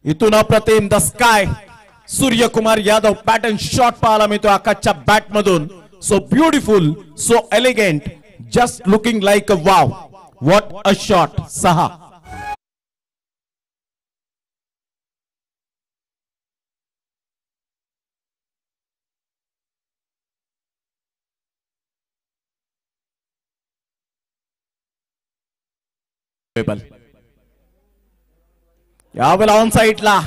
इथून अप्रतिम the sky Suryakumar Yadav pattern shot पाहायला मिळतो आकाशच्या बॅट मधून. So beautiful, so elegant, just looking like a wow. What a shot. 6. यावेळेला ऑन साइडला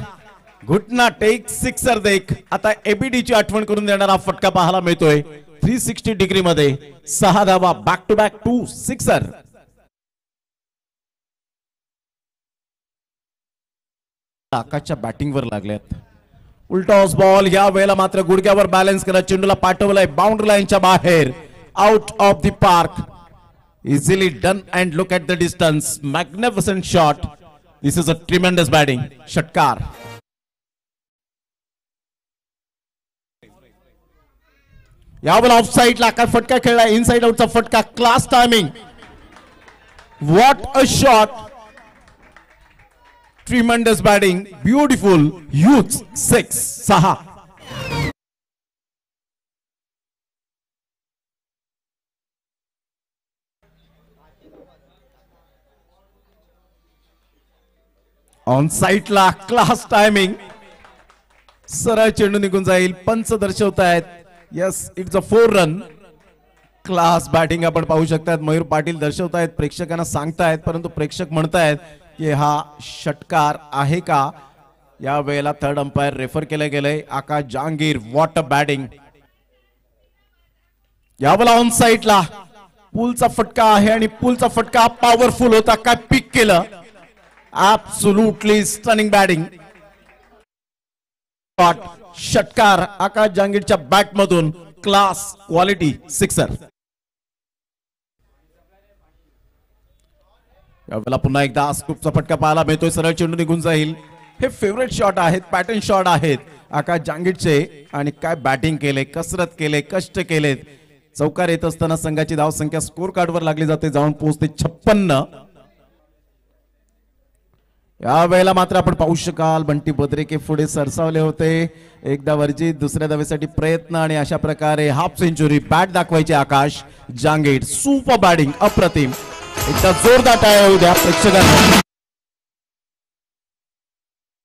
घुटना टेक सिक्सर देख. आता एबीडी ची आठवण करून देणारा फटका पाहायला मिळतोय 360 डिग्री मध्ये. 6 धावा बॅक टू बॅक 2 सिक्सर. आकाशच्या बॅटिंग वर लागल्यात. उलटॉस बॉल या वेळेला मात्र गुडघ्यावर बॅलन्स करत चेंडूला पाठवलाय बाउंड्री लाईनच्या बाहेर. Out of the park. Easily done and look at the distance. Magnificent shot. This is a tremendous batting. षटकार. यावेळेला ऑफ साइडला काय फटका खेळला. इनसाइड आउटचा फटका. Class timing. What a shot. Tremendous batting. Beautiful. Huge. 6. On साइडला क्लास टायमिंग. सरळ चेंडू निघून जाईल. पंच दर्शवतायत yes it's a 4 run. Class batting आपण पाहू शकतात. मयूर पाटील दर्शवतायत, प्रेक्षकांना सांगतायत, परंतु प्रेक्षक म्हणतायत की हा षटकार आहे का. या वेळेला थर्ड अंपायर रेफर केले गेले. Akash Jahangir. What a batting. यावेळेला ऑन साइडला पुलचा फटका आहे आणि पुलचा फटका पॉवरफुल होता. काय पिक केलं. Absolutely stunning batting. षटकार आकाश जहांगीरच्या बॅट मधून. Class quality sixer. यावेळेला पुन्हा एकदा स्कूपचा फटका पाहायला मिळतोय. सरळ चेंडू निघून जाईल. हे फेवरेट शॉट आहेत, पॅटर्न शॉट आहेत आकाश जहांगीरचे. आणि काय बॅटिंग केले, कसरत केले, कष्ट केलेत. चौकार येत असताना संघाची धाव संख्या स्कोर कार्डवर लागली जाते, जाऊन पोहोचते 56. या वेळेला मात्र आपण पाहू शकाल बंटी बद्रिके पुढे सरसावले होते. एकदा वरची दुसऱ्या धावेसाठी प्रयत्न आणि अशा प्रकारे हाफ सेंचुरी. बॅट दाखवायची आकाश जहांगीर. Super batting. अप्रतिम. एकदा जोरदार टाळ्या होऊ द्या प्रेक्षकांना.